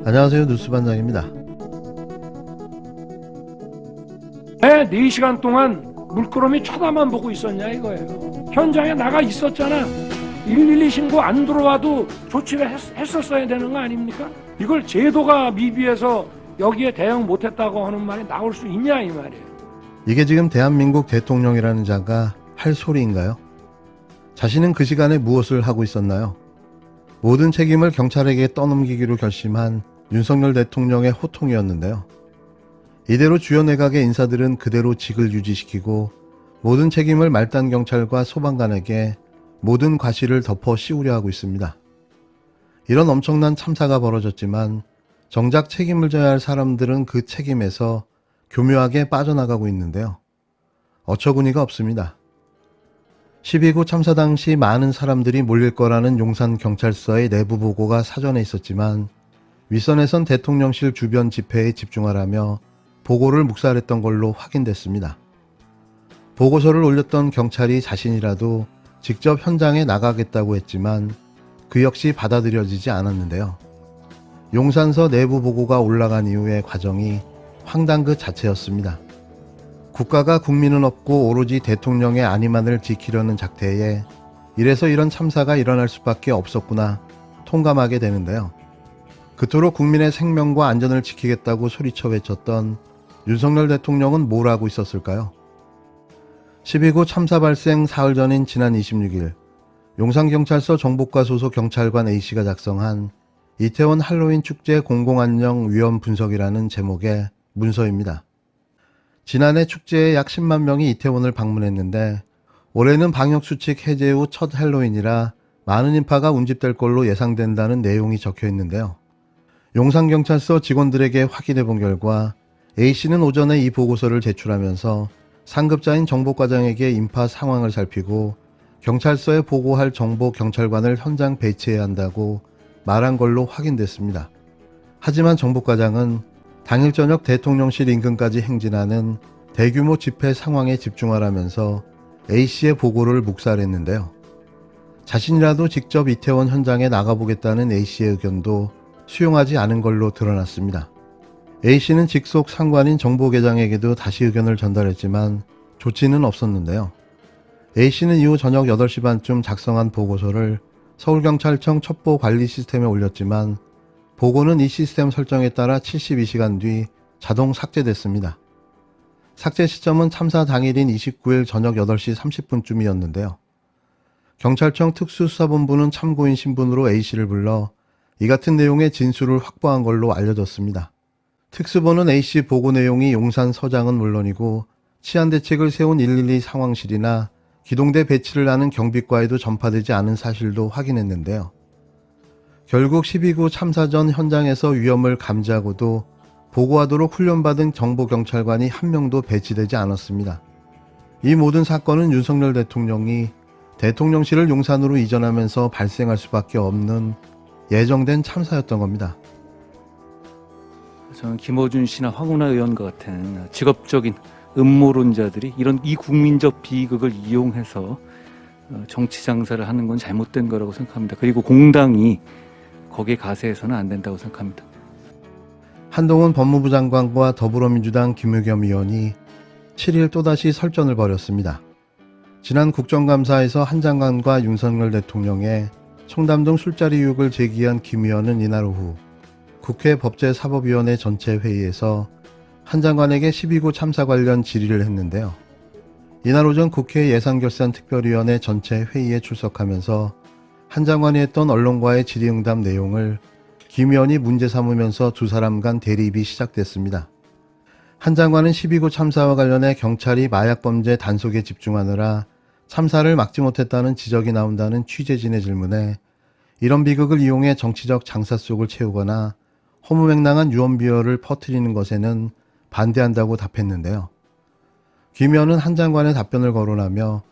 안녕하세요. 뉴스반장입니다. 왜 4시간 동안 물끄러미 쳐다만 보고 있었냐 이거예요. 현장에 나가 있었잖아. 112 신고 안 들어와도 조치를 했었어야 되는 거 아닙니까? 이걸 제도가 미비해서 여기에 대응 못했다고 하는 말이 나올 수 있냐 이 말이에요. 이게 지금 대한민국 대통령이라는 자가 할 소리인가요? 자신은 그 시간에 무엇을 하고 있었나요? 모든 책임을 경찰에게 떠넘기기로 결심한 윤석열 대통령의 호통이었는데요. 이대로 주요 내각의 인사들은 그대로 직을 유지시키고 모든 책임을 말단 경찰과 소방관에게 모든 과실을 덮어 씌우려 하고 있습니다. 이런 엄청난 참사가 벌어졌지만 정작 책임을 져야 할 사람들은 그 책임에서 교묘하게 빠져나가고 있는데요. 어처구니가 없습니다. 12구 참사 당시 많은 사람들이 몰릴 거라는 용산경찰서의 내부 보고가 사전에 있었지만 윗선에선 대통령실 주변 집회에 집중하라며 보고를 묵살했던 걸로 확인됐습니다. 보고서를 올렸던 경찰이 자신이라도 직접 현장에 나가겠다고 했지만 그 역시 받아들여지지 않았는데요. 용산서 내부 보고가 올라간 이후의 과정이 황당 그 자체였습니다. 국가가 국민은 없고 오로지 대통령의 안위만을 지키려는 작태에 이래서 이런 참사가 일어날 수밖에 없었구나 통감하게 되는데요. 그토록 국민의 생명과 안전을 지키겠다고 소리쳐 외쳤던 윤석열 대통령은 뭘 하고 있었을까요? 12구 참사 발생 사흘 전인 지난 26일 용산경찰서 정보과 소속 경찰관 A씨가 작성한 이태원 할로윈 축제 공공안녕 위험 분석이라는 제목의 문서입니다. 지난해 축제에 약 10만 명이 이태원을 방문했는데 올해는 방역수칙 해제 후 첫 할로윈이라 많은 인파가 운집될 걸로 예상된다는 내용이 적혀 있는데요. 용산경찰서 직원들에게 확인해 본 결과 A씨는 오전에 이 보고서를 제출하면서 상급자인 정보과장에게 인파 상황을 살피고 경찰서에 보고할 정보 경찰관을 현장 배치해야 한다고 말한 걸로 확인됐습니다. 하지만 정보과장은 당일 저녁 대통령실 인근까지 행진하는 대규모 집회 상황에 집중하라면서 A씨의 보고를 묵살했는데요. 자신이라도 직접 이태원 현장에 나가보겠다는 A씨의 의견도 수용하지 않은 걸로 드러났습니다. A씨는 직속 상관인 정보계장에게도 다시 의견을 전달했지만 조치는 없었는데요. A씨는 이후 저녁 8시 반쯤 작성한 보고서를 서울경찰청 첩보 관리 시스템에 올렸지만 보고는 이 시스템 설정에 따라 72시간 뒤 자동 삭제됐습니다. 삭제 시점은 참사 당일인 29일 저녁 8시 30분쯤이었는데요. 경찰청 특수수사본부는 참고인 신분으로 A씨를 불러 이 같은 내용의 진술을 확보한 걸로 알려졌습니다. 특수본은 A씨 보고 내용이 용산 서장은 물론이고 치안대책을 세운 112 상황실이나 기동대 배치를 하는 경비과에도 전파되지 않은 사실도 확인했는데요. 결국 12구 참사 전 현장에서 위험을 감지하고도 보고하도록 훈련받은 정보경찰관이 한 명도 배치되지 않았습니다. 이 모든 사건은 윤석열 대통령이 대통령실을 용산으로 이전하면서 발생할 수밖에 없는 예정된 참사였던 겁니다. 저는 김어준 씨나 황운하 의원과 같은 직업적인 음모론자들이 이런 이 국민적 비극을 이용해서 정치 장사를 하는 건 잘못된 거라고 생각합니다. 그리고 공당이 거기에 가세해서는 안 된다고 생각합니다. 한동훈 법무부 장관과 더불어민주당 김의겸 의원이 7일 또다시 설전을 벌였습니다. 지난 국정감사에서 한 장관과 윤석열 대통령의 청담동 술자리 의혹을 제기한 김 의원은 이날 오후 국회 법제사법위원회 전체 회의에서 한 장관에게 12구 참사 관련 질의를 했는데요. 이날 오전 국회 예산결산특별위원회 전체 회의에 출석하면서 한 장관이 했던 언론과의 질의응답 내용을 김 의원이 문제 삼으면서 두 사람 간 대립이 시작됐습니다. 한 장관은 12구 참사와 관련해 경찰이 마약범죄 단속에 집중하느라 참사를 막지 못했다는 지적이 나온다는 취재진의 질문에 이런 비극을 이용해 정치적 장사 속을 채우거나 허무맹랑한 유언비어를 퍼뜨리는 것에는 반대한다고 답했는데요. 김 의원은 한 장관의 답변을 거론하며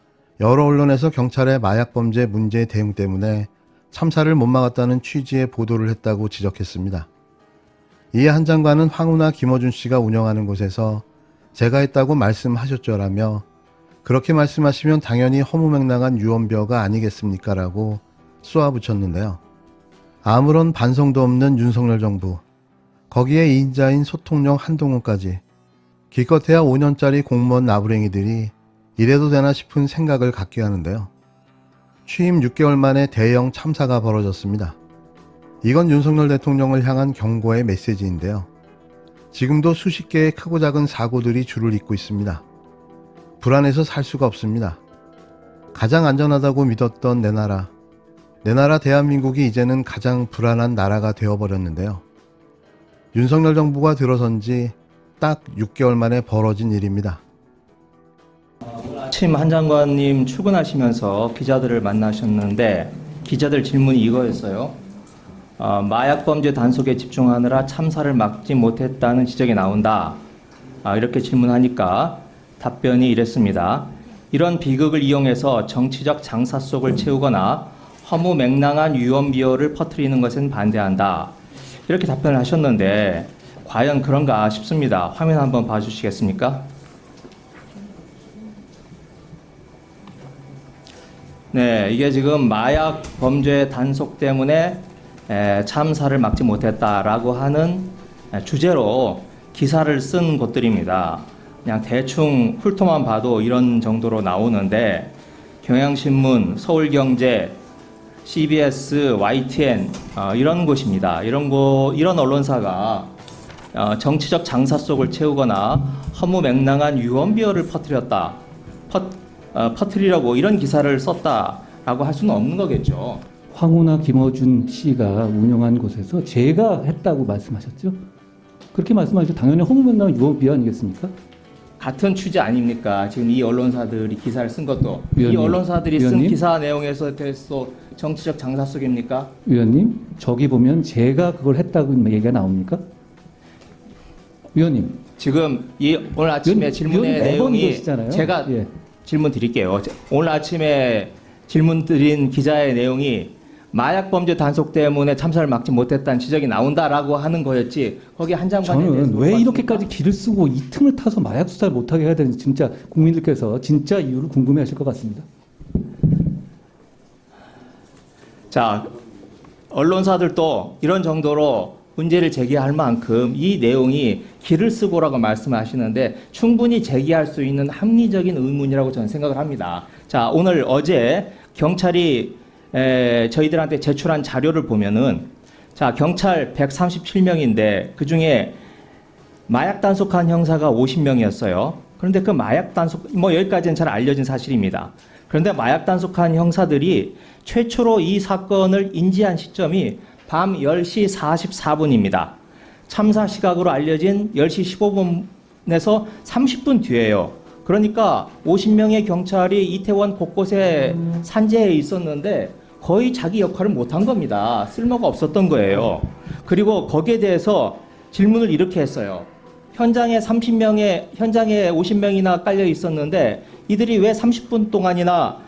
여러 언론에서 경찰의 마약범죄 문제 대응 때문에 참사를 못 막았다는 취지의 보도를 했다고 지적했습니다. 이에 한 장관은 황운하 김어준 씨가 운영하는 곳에서 제가 했다고 말씀하셨죠라며 그렇게 말씀하시면 당연히 허무맹랑한 유언비어가 아니겠습니까? 라고 쏘아붙였는데요. 아무런 반성도 없는 윤석열 정부, 거기에 인자인 소통령 한동훈까지 기껏해야 5년짜리 공무원 나부랭이들이 이래도 되나 싶은 생각을 갖게 하는데요. 취임 6개월 만에 대형 참사가 벌어졌습니다. 이건 윤석열 대통령을 향한 경고의 메시지인데요. 지금도 수십 개의 크고 작은 사고들이 줄을 잇고 있습니다. 불안해서 살 수가 없습니다. 가장 안전하다고 믿었던 내 나라 대한민국이 이제는 가장 불안한 나라가 되어버렸는데요. 윤석열 정부가 들어선 지 딱 6개월 만에 벌어진 일입니다. 아침 한 장관님 출근하시면서 기자들을 만나셨는데 기자들 질문이 이거였어요. 마약 범죄 단속에 집중하느라 참사를 막지 못했다는 지적이 나온다. 이렇게 질문하니까 답변이 이랬습니다. 이런 비극을 이용해서 정치적 장사 속을 채우거나 허무맹랑한 유언비어를 퍼뜨리는 것은 반대한다. 이렇게 답변을 하셨는데 과연 그런가 싶습니다. 화면 한번 봐주시겠습니까? 네, 이게 지금 마약 범죄 단속 때문에 참사를 막지 못했다라고 하는 주제로 기사를 쓴 곳들입니다. 그냥 대충 훑어만 봐도 이런 정도로 나오는데 경향신문, 서울경제, CBS, YTN 이런 곳입니다. 이런 언론사가 정치적 장사 속을 채우거나 허무맹랑한 유언비어를 퍼뜨리려고 이런 기사를 썼다라고 할 수는 없는 거겠죠. 황우나 김어준 씨가 운영한 곳에서 제가 했다고 말씀하셨죠? 그렇게 말씀하시죠. 당연히 허무맹랑한 유언비어 아니겠습니까? 같은 취재 아닙니까? 지금 이 언론사들이 기사를 쓴 것도 이 위원님, 언론사들이 쓴 위원님? 기사 내용에서 대해서 정치적 장사 속입니까? 위원님, 저기 보면 제가 그걸 했다고 얘기가 나옵니까? 위원님. 지금 오늘 아침에 질문의 내용이 이러시잖아요. 제가 예. 질문 드릴게요. 오늘 아침에 질문 드린 기자의 내용이 마약 범죄 단속 때문에 참사를 막지 못했다는 지적이 나온다라고 하는 거였지. 거기 한 장관에 대해서 저는 왜 뭐 이렇게까지 길을 쓰고 이 틈을 타서 마약 수사를 못하게 해야 되는지 진짜 국민들께서 진짜 이유를 궁금해하실 것 같습니다. 자, 언론사들도 이런 정도로 문제를 제기할 만큼 이 내용이 길을 쓰고라고 말씀하시는데 충분히 제기할 수 있는 합리적인 의문이라고 저는 생각을 합니다. 자, 어제 경찰이 저희들한테 제출한 자료를 보면은 자, 경찰 137명인데 그 중에 마약 단속한 형사가 50명이었어요. 그런데 그 마약 단속, 여기까지는 잘 알려진 사실입니다. 그런데 마약 단속한 형사들이 최초로 이 사건을 인지한 시점이 밤 10시 44분입니다. 참사 시각으로 알려진 10시 15분에서 30분 뒤에요. 그러니까 50명의 경찰이 이태원 곳곳에 산재해 있었는데 거의 자기 역할을 못한 겁니다. 쓸모가 없었던 거예요. 그리고 거기에 대해서 질문을 이렇게 했어요. 현장에 50명이나 깔려 있었는데 이들이 왜 30분 동안이나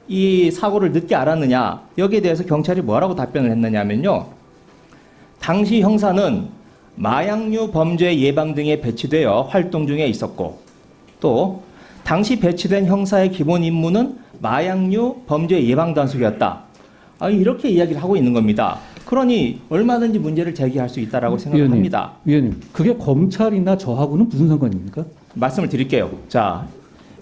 이 사고를 늦게 알았느냐. 여기에 대해서 경찰이 뭐라고 답변을 했느냐면요. 당시 형사는 마약류 범죄 예방 등에 배치되어 활동 중에 있었고 또 당시 배치된 형사의 기본 임무는 마약류 범죄 예방 단속이었다. 이렇게 이야기를 하고 있는 겁니다. 그러니 얼마든지 문제를 제기할 수 있다라고 생각합니다. 위원님, 그게 검찰이나 저하고는 무슨 상관입니까? 말씀을 드릴게요. 자,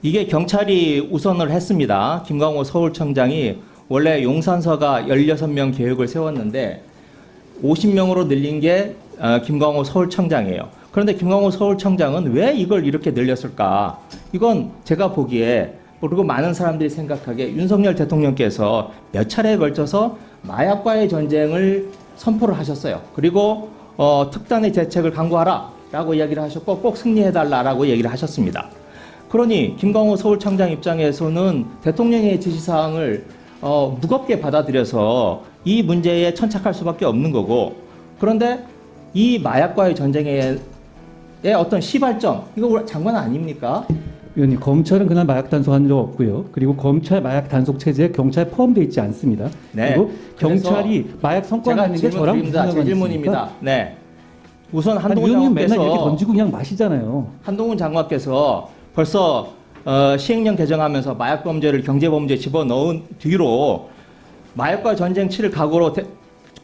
이게 경찰이 우선을 했습니다. 김광호 서울청장이 원래 용산서가 16명 계획을 세웠는데 50명으로 늘린 게 김광호 서울청장이에요. 그런데 김광호 서울청장은 왜 이걸 이렇게 늘렸을까? 이건 제가 보기에 그리고 많은 사람들이 생각하기에 윤석열 대통령께서 몇 차례에 걸쳐서 마약과의 전쟁을 선포를 하셨어요. 그리고 특단의 대책을 강구하라라고 이야기를 하셨고 꼭 승리해달라라고 얘기를 하셨습니다. 그러니 김광호 서울청장 입장에서는 대통령의 지시사항을 무겁게 받아들여서 이 문제에 천착할 수밖에 없는 거고 그런데 이 마약과의 전쟁의 어떤 시발점 이거 장관 아닙니까? 위원님, 검찰은 그날 마약 단속한 적 없고요. 그리고 검찰 마약 단속 체제에 경찰 포함되어 있지 않습니다. 네. 그리고 경찰이 마약 성과 내는 게 저랑 무슨 상관이 제 질문입니다. 네. 우선 한동훈 위원님 맨날 이렇게 장관께서 던지고 그냥 마시잖아요. 한동훈 장관께서 벌써 시행령 개정하면서 마약 범죄를 경제 범죄에 집어넣은 뒤로 마약과 전쟁 치를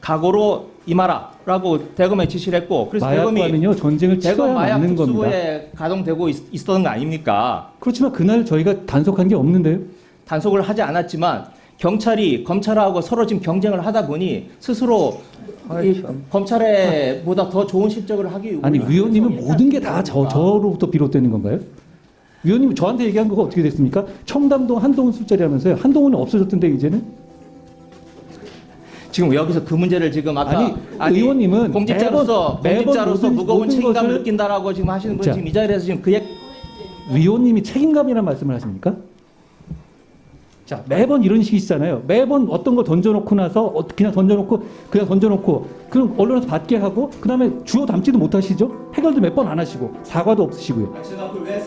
각오로 임하라라고 대검에 지시를 했고 그래서 대검이 마약과는요 전쟁을 대검 치러야 마약 맞는 겁니다. 특수부에 가동되고 있었던 거 아닙니까? 그렇지만 그날 저희가 단속한 게 없는데요. 단속을 하지 않았지만 경찰이 검찰하고 서로 지금 경쟁을 하다 보니 스스로 이 검찰에보다 더 좋은 실적을 하기 위해 아니 위원님은 모든 게 다 저로부터 비롯되는 건가요? 위원님 저한테 얘기한 거가 어떻게 됐습니까? 청담동 한동훈 술자리하면서요. 한동훈은 없어졌던데 이제는? 지금 여기서 그 문제를 지금 아까 아니, 의원님은 공직자로서 매번 무거운 모든 책임감을 것을- 느낀다라고 지금 하시는 분이 자. 지금 이 자리에서 지금 그 얘기 위원님이 책임감이라는 말씀을 하십니까? 자 매번 이런 식이시잖아요. 매번 어떤 걸 던져놓고 나서 그냥 던져놓고 그럼 언론에서 받게 하고 그 다음에 주워 담지도 못하시죠? 해결도 몇 번 안 하시고 사과도 없으시고요. 제가 그걸 왜